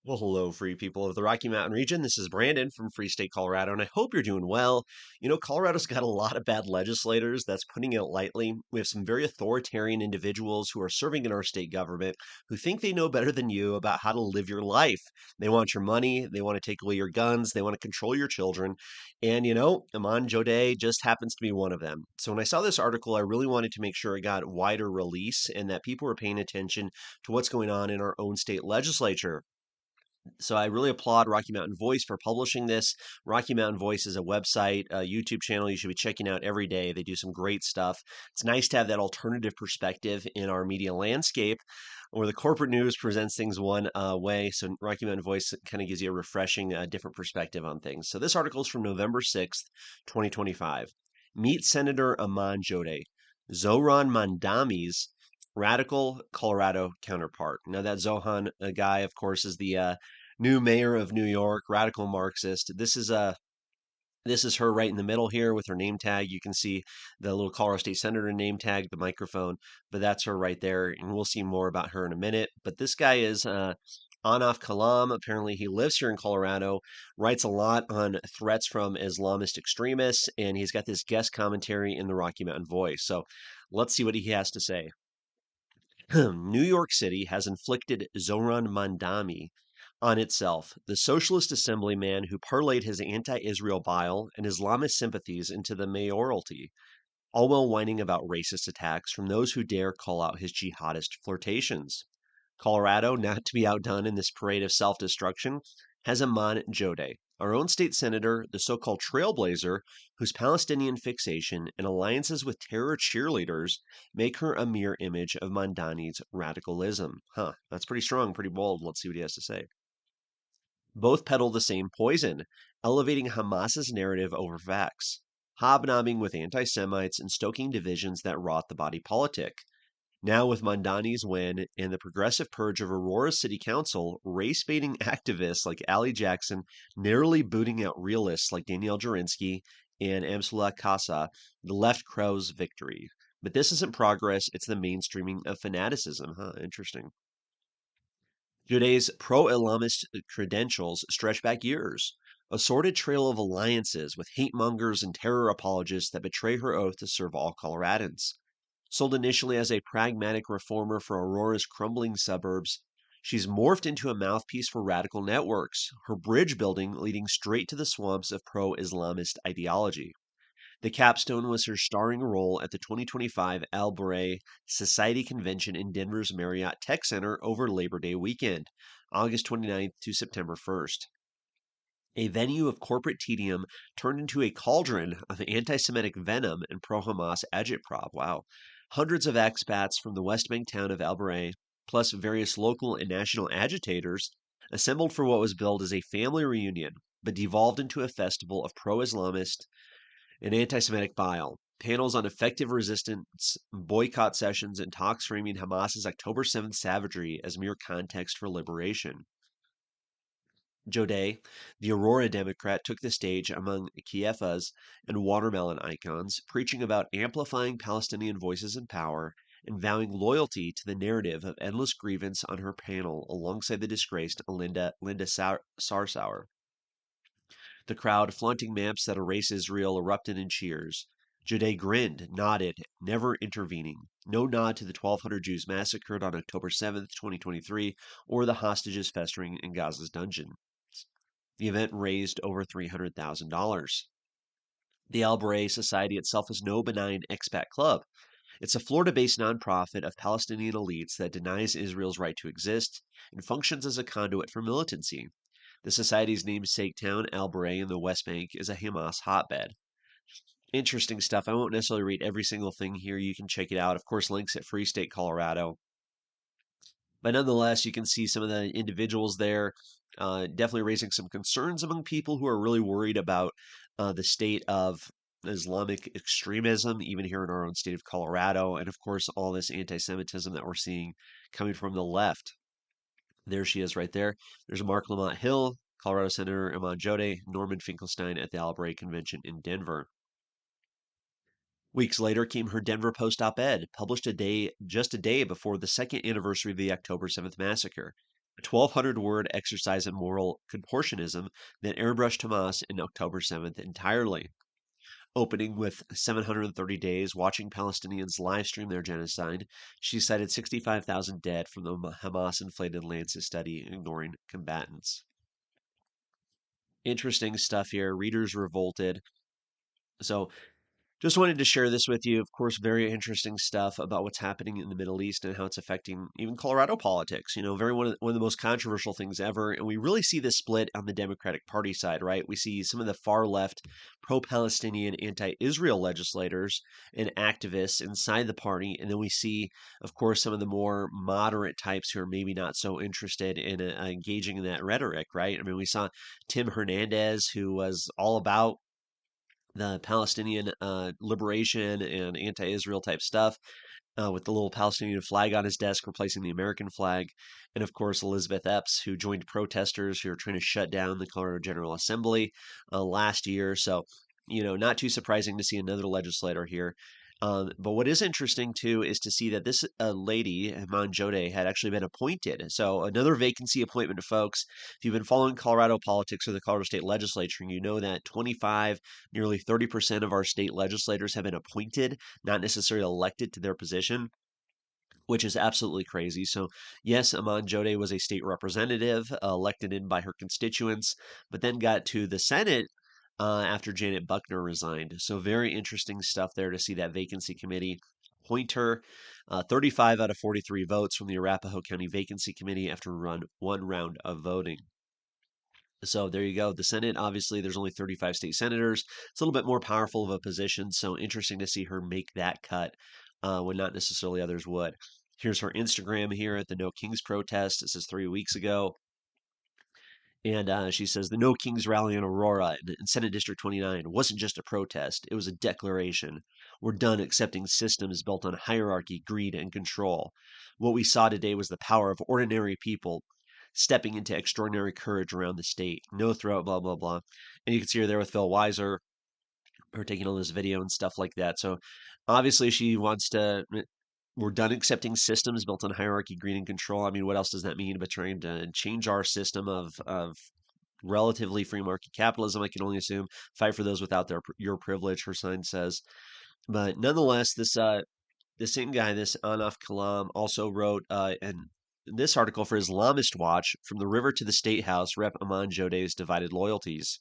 Well, hello, free people of the Rocky Mountain region. This is Brandon from Free State, Colorado, and I hope you're doing well. Colorado's got a lot of bad legislators. That's putting it lightly. We have some very authoritarian individuals who are serving in our state government who think they know better than you about how to live your life. They want your money. They want to take away your guns. They want to control your children. And, Iman Jodeh just happens to be one of them. So when I saw this article, I really wanted to make sure it got wider release and that people were paying attention to what's going on in our own state legislature. So I really applaud Rocky Mountain Voice for publishing this. Rocky Mountain Voice is a website, a YouTube channel you should be checking out every day. They do some great stuff. It's nice to have that alternative perspective in our media landscape where the corporate news presents things one way. So Rocky Mountain Voice kind of gives you a refreshing, different perspective on things. So this article is from November 6th, 2025. Meet Senator Iman Jodeh. Zohran Mandami's Radical Colorado counterpart. Now that Zohan guy, of course, is the new mayor of New York, radical Marxist. This is her right in the middle here with her name tag. You can see the little Colorado State Senator name tag, the microphone, but that's her right there, and we'll see more about her in a minute. But this guy is Anaf Kalam. Apparently, he lives here in Colorado, writes a lot on threats from Islamist extremists, and he's got this guest commentary in the Rocky Mountain Voice. So let's see what he has to say. New York City has inflicted Zohran Mandami on itself, the socialist assemblyman who parlayed his anti Israel bile and Islamist sympathies into the mayoralty, all while whining about racist attacks from those who dare call out his jihadist flirtations. Colorado, not to be outdone in this parade of self destruction, has Iman Jodeh, our own state senator, the so called trailblazer, whose Palestinian fixation and alliances with terror cheerleaders make her a mere image of Mandani's radicalism. Huh, that's pretty strong, pretty bold. Let's see what he has to say. Both peddle the same poison, elevating Hamas's narrative over facts, hobnobbing with anti Semites and stoking divisions that rot the body politic. Now, with Mandani's win and the progressive purge of Aurora's city council, race baiting activists like Ali Jackson narrowly booting out realists like Danielle Jurinsky and Amsula Casa, the left crows victory. But this isn't progress, it's the mainstreaming of fanaticism. Huh, interesting. Joday's pro-Islamist credentials stretch back years, a sordid trail of alliances with hate mongers and terror apologists that betray her oath to serve all Coloradans. Sold initially as a pragmatic reformer for Aurora's crumbling suburbs, she's morphed into a mouthpiece for radical networks, her bridge building leading straight to the swamps of pro-Islamist ideology. The capstone was her starring role at the 2025 Albury Society Convention in Denver's Marriott Tech Center over Labor Day weekend, August 29th to September 1st. A venue of corporate tedium turned into a cauldron of anti Semitic venom and pro Hamas agitprop. Wow. Hundreds of expats from the West Bank town of Albury, plus various local and national agitators, assembled for what was billed as a family reunion, but devolved into a festival of pro Islamist and anti Semitic bile. Panels on effective resistance, boycott sessions, and talks framing Hamas's October 7th savagery as mere context for liberation. Jodeh, the Aurora Democrat, took the stage among Kiefas and watermelon icons, preaching about amplifying Palestinian voices in power and vowing loyalty to the narrative of endless grievance on her panel alongside the disgraced Linda Sarsour. The crowd, flaunting maps that erase Israel, erupted in cheers. Jodeh grinned, nodded, never intervening. No nod to the 1,200 Jews massacred on October 7th, 2023, or the hostages festering in Gaza's dungeon. The event raised over $300,000. The Al Baray Society itself is no benign expat club. It's a Florida based nonprofit of Palestinian elites that denies Israel's right to exist and functions as a conduit for militancy. The Society's namesake town, Al Baray in the West Bank, is a Hamas hotbed. Interesting stuff. I won't necessarily read every single thing here. You can check it out. Of course, links at Free State, Colorado. But nonetheless, you can see some of the individuals there definitely raising some concerns among people who are really worried about the state of Islamic extremism, even here in our own state of Colorado, and of course, all this anti Semitism that we're seeing coming from the left. There she is right there. There's Mark Lamont Hill, Colorado Senator Iman Jodeh, Norman Finkelstein at the Albury Convention in Denver. Weeks later came her Denver Post op-ed, published just a day before the second anniversary of the October 7th massacre. a 1,200-word exercise in moral contortionism that airbrushed Hamas in October 7th entirely, opening with 730 days watching Palestinians live stream their genocide. She cited 65,000 dead from the Hamas inflated Lancet study, ignoring combatants. Interesting stuff here. Readers revolted. So just wanted to share this with you. Of course, very interesting stuff about what's happening in the Middle East and how it's affecting even Colorado politics. Very one of the most controversial things ever. And we really see this split on the Democratic Party side, right? We see some of the far left, pro-Palestinian, anti-Israel legislators and activists inside the party, and then we see, of course, some of the more moderate types who are maybe not so interested in engaging in that rhetoric, right? I mean, we saw Tim Hernandez, who was all about the Palestinian liberation and anti-Israel type stuff, with the little Palestinian flag on his desk replacing the American flag. And of course, Elizabeth Epps, who joined protesters who were trying to shut down the Colorado General Assembly last year. So, not too surprising to see another legislator here. But what is interesting too is to see that this lady, Iman Jodeh, had actually been appointed. So another vacancy appointment, folks. If you've been following Colorado politics or the Colorado State Legislature, you know that 25, nearly 30% of our state legislators have been appointed, not necessarily elected to their position, which is absolutely crazy. So, yes, Iman Jodeh was a state representative elected in by her constituents, but then got to the Senate after Janet Buckner resigned. So, very interesting stuff there to see that vacancy committee appoint her. 35 out of 43 votes from the Arapahoe County Vacancy Committee after one round of voting. So there you go. The Senate, obviously, there's only 35 state senators. It's a little bit more powerful of a position. So interesting to see her make that cut when not necessarily others would. Here's her Instagram here at the No Kings protest. This is 3 weeks ago. And she says the No Kings rally in Aurora in Senate District 29 wasn't just a protest, it was a declaration. We're done accepting systems built on hierarchy, greed, and control. What we saw today was the power of ordinary people stepping into extraordinary courage around the state. No throat, blah, blah, blah. And you can see her there with Phil Weiser, her taking all this video and stuff like that. So obviously she wants to. We're done accepting systems built on hierarchy, greed, and control. I mean, what else does that mean but trying to change our system of relatively free market capitalism? I can only assume fight for those without your privilege. Her sign says, but nonetheless, the same guy, this Anaf Kalam, also wrote this article for Islamist Watch, From the River to the State House, Rep. Iman Jodeh's Divided Loyalties.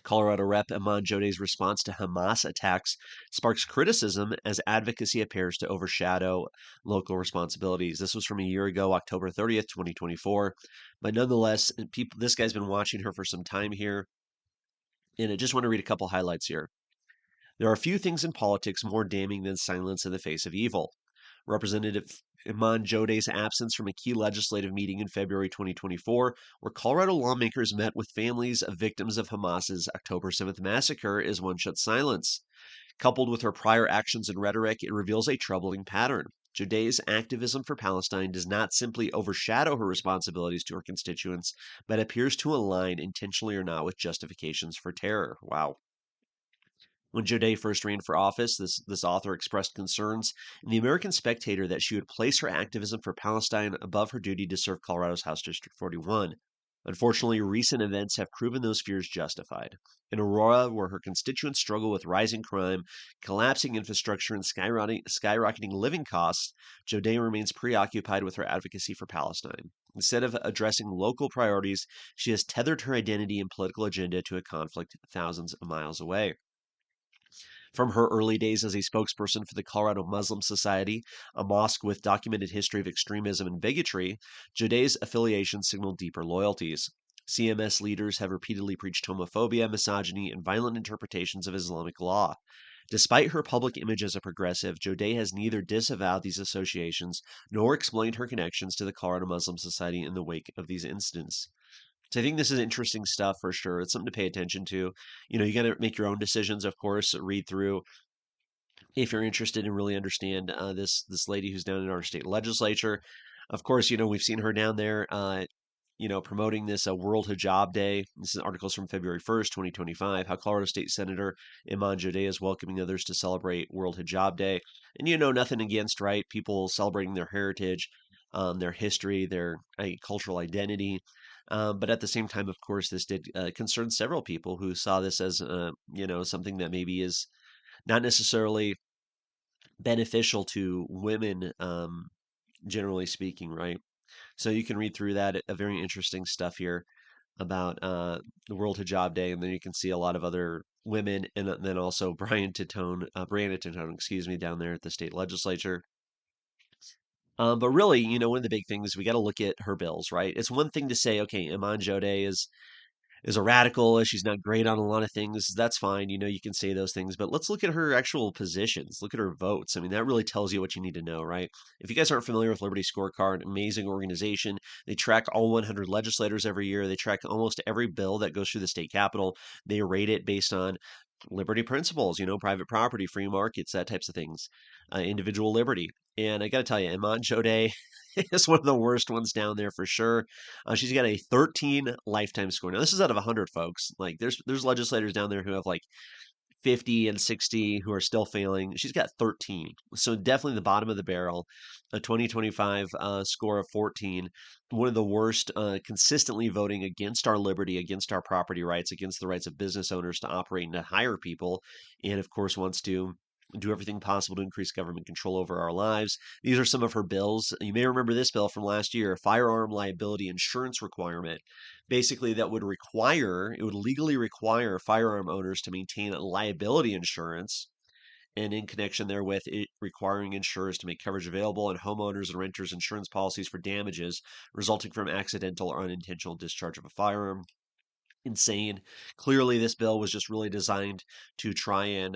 Colorado Rep. Iman Jodeh's response to Hamas attacks sparks criticism as advocacy appears to overshadow local responsibilities. This was from a year ago, October 30th, 2024. But nonetheless, this guy's been watching her for some time here. And I just want to read a couple highlights here. There are few things in politics more damning than silence in the face of evil. Representative Iman Jodeh's absence from a key legislative meeting in February 2024, where Colorado lawmakers met with families of victims of Hamas's October 7th massacre, is one such silence. Coupled with her prior actions and rhetoric, it reveals a troubling pattern. Jodeh's activism for Palestine does not simply overshadow her responsibilities to her constituents, but appears to align, intentionally or not, with justifications for terror. Wow. When Jodeh first ran for office, this author expressed concerns in the American Spectator that she would place her activism for Palestine above her duty to serve Colorado's House District 41. Unfortunately, recent events have proven those fears justified. In Aurora, where her constituents struggle with rising crime, collapsing infrastructure, and skyrocketing living costs, Jodeh remains preoccupied with her advocacy for Palestine. Instead of addressing local priorities, she has tethered her identity and political agenda to a conflict thousands of miles away. From her early days as a spokesperson for the Colorado Muslim Society, a mosque with documented history of extremism and bigotry, Jodeh's affiliation signaled deeper loyalties. CMS leaders have repeatedly preached homophobia, misogyny, and violent interpretations of Islamic law. Despite her public image as a progressive, Jodeh has neither disavowed these associations nor explained her connections to the Colorado Muslim Society in the wake of these incidents. So I think this is interesting stuff for sure. It's something to pay attention to. You got to make your own decisions, of course. Read through if you're interested and really understand this lady who's down in our state legislature. Of course, we've seen her down there. Promoting this World Hijab Day. This is articles from February 1st, 2025, how Colorado State Senator Iman Jodeh is welcoming others to celebrate World Hijab Day. And nothing against, right? People celebrating their heritage. their history, their cultural identity. But at the same time, of course, this did concern several people who saw this as, something that maybe is not necessarily beneficial to women, generally speaking, right? So you can read through that, a very interesting stuff here about the World Hijab Day, and then you can see a lot of other women, and then also Brianna Titone, excuse me, down there at the state legislature. But really, one of the big things we got to look at her bills, right? It's one thing to say, okay, Iman Jodeh is a radical. She's not great on a lot of things. That's fine. You can say those things, but let's look at her actual positions. Look at her votes. I mean, that really tells you what you need to know, right? If you guys aren't familiar with Liberty Scorecard, amazing organization. They track all 100 legislators every year. They track almost every bill that goes through the state capitol. They rate it based on liberty principles, private property, free markets, that types of things, individual liberty. And I got to tell you, Iman Jodeh is one of the worst ones down there for sure. She's got a 13 lifetime score. Now, this is out of 100, folks. Like, there's legislators down there who have like 50 and 60 who are still failing. She's got 13. So definitely the bottom of the barrel. A 2025 score of 14. One of the worst, consistently voting against our liberty, against our property rights, against the rights of business owners to operate and to hire people. And of course, wants to do everything possible to increase government control over our lives. These are some of her bills. You may remember this bill from last year, firearm liability insurance requirement. Basically, it would legally require firearm owners to maintain liability insurance, and in connection therewith, it requiring insurers to make coverage available and homeowners and renters insurance policies for damages resulting from accidental or unintentional discharge of a firearm. Insane. Clearly, this bill was just really designed to try and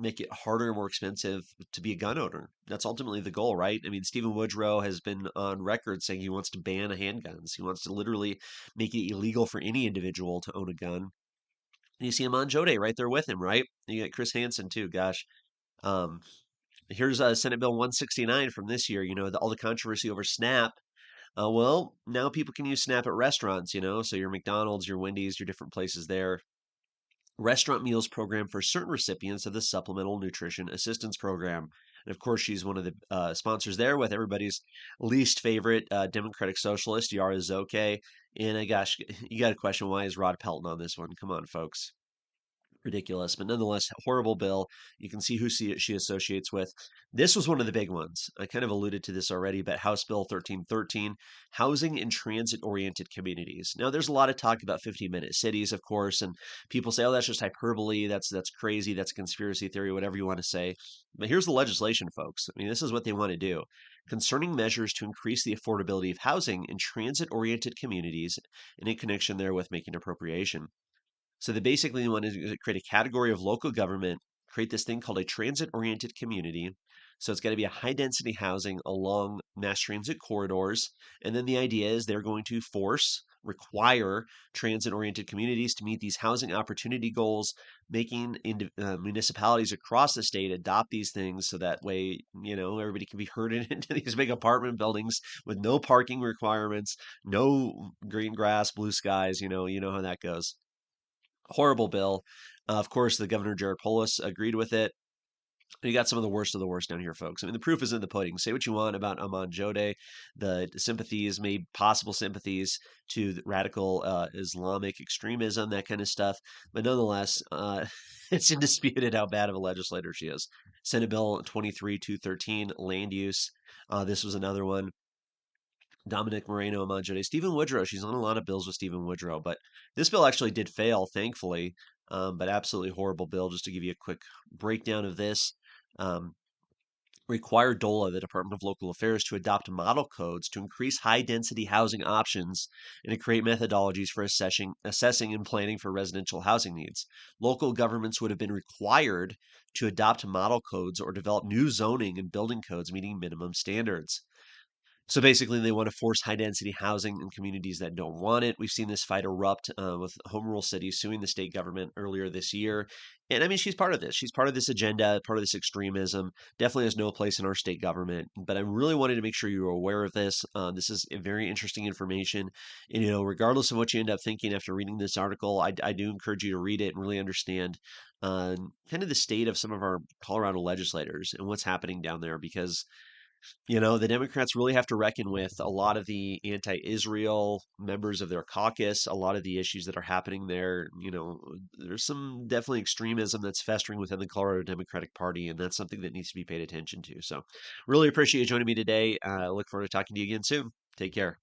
make it harder and more expensive to be a gun owner. That's ultimately the goal, right? I mean, Stephen Woodrow has been on record saying he wants to ban handguns. He wants to literally make it illegal for any individual to own a gun. And you see him on Jodeh right there with him, right? You got Chris Hansen too. Gosh, um, here's Senate Bill 169 from this year. All the controversy over SNAP. Well, now people can use SNAP at restaurants. So your McDonald's, your Wendy's, your different places there. Restaurant meals program for certain recipients of the Supplemental Nutrition Assistance Program. And of course, she's one of the sponsors there with everybody's least favorite Democratic Socialist, Yara Zoke. And gosh, you got a question, why is Rod Pelton on this one? Come on, folks. Ridiculous, but nonetheless, horrible bill. You can see who she associates with. This was one of the big ones. I kind of alluded to this already, but House Bill 1313, housing and transit-oriented communities. Now, there's a lot of talk about 15-minute cities, of course, and people say, "Oh, that's just hyperbole. That's crazy. That's a conspiracy theory. Whatever you want to say." But here's the legislation, folks. I mean, this is what they want to do. Concerning measures to increase the affordability of housing in transit-oriented communities, and in connection there with making appropriation. So they basically want to create a category of local government, create this thing called a transit-oriented community. So it's got to be a high-density housing along mass transit corridors. And then the idea is they're going to require transit-oriented communities to meet these housing opportunity goals, making municipalities across the state adopt these things so that way, everybody can be herded into these big apartment buildings with no parking requirements, no green grass, blue skies. You know how that goes. Horrible bill. Of course, the governor Jared Polis agreed with it. You got some of the worst down here, folks. I mean, the proof is in the pudding. Say what you want about Iman Jodeh, the sympathies, maybe possible sympathies to the radical Islamic extremism, that kind of stuff. But nonetheless, it's indisputed how bad of a legislator she is. Senate Bill 23213, land use. This was another one. Dominic Moreno, Iman Jodeh, Stephen Woodrow. She's on a lot of bills with Stephen Woodrow, but this bill actually did fail, thankfully. But absolutely horrible bill. Just to give you a quick breakdown of this, um, require DOLA, the Department of Local Affairs, to adopt model codes to increase high density housing options and to create methodologies for assessing and planning for residential housing needs. Local governments would have been required to adopt model codes or develop new zoning and building codes meeting minimum standards. So basically, they want to force high density housing in communities that don't want it. We've seen this fight erupt with home rule cities suing the state government earlier this year. And I mean, she's part of this. She's part of this agenda, part of this extremism. Definitely has no place in our state government. But I really wanted to make sure you were aware of this. This is a very interesting information. And, regardless of what you end up thinking after reading this article, I do encourage you to read it and really understand kind of the state of some of our Colorado legislators and what's happening down there because The Democrats really have to reckon with a lot of the anti-Israel members of their caucus, a lot of the issues that are happening there. There's some definitely extremism that's festering within the Colorado Democratic Party, and that's something that needs to be paid attention to. So, really appreciate you joining me today. Look forward to talking to you again soon. Take care.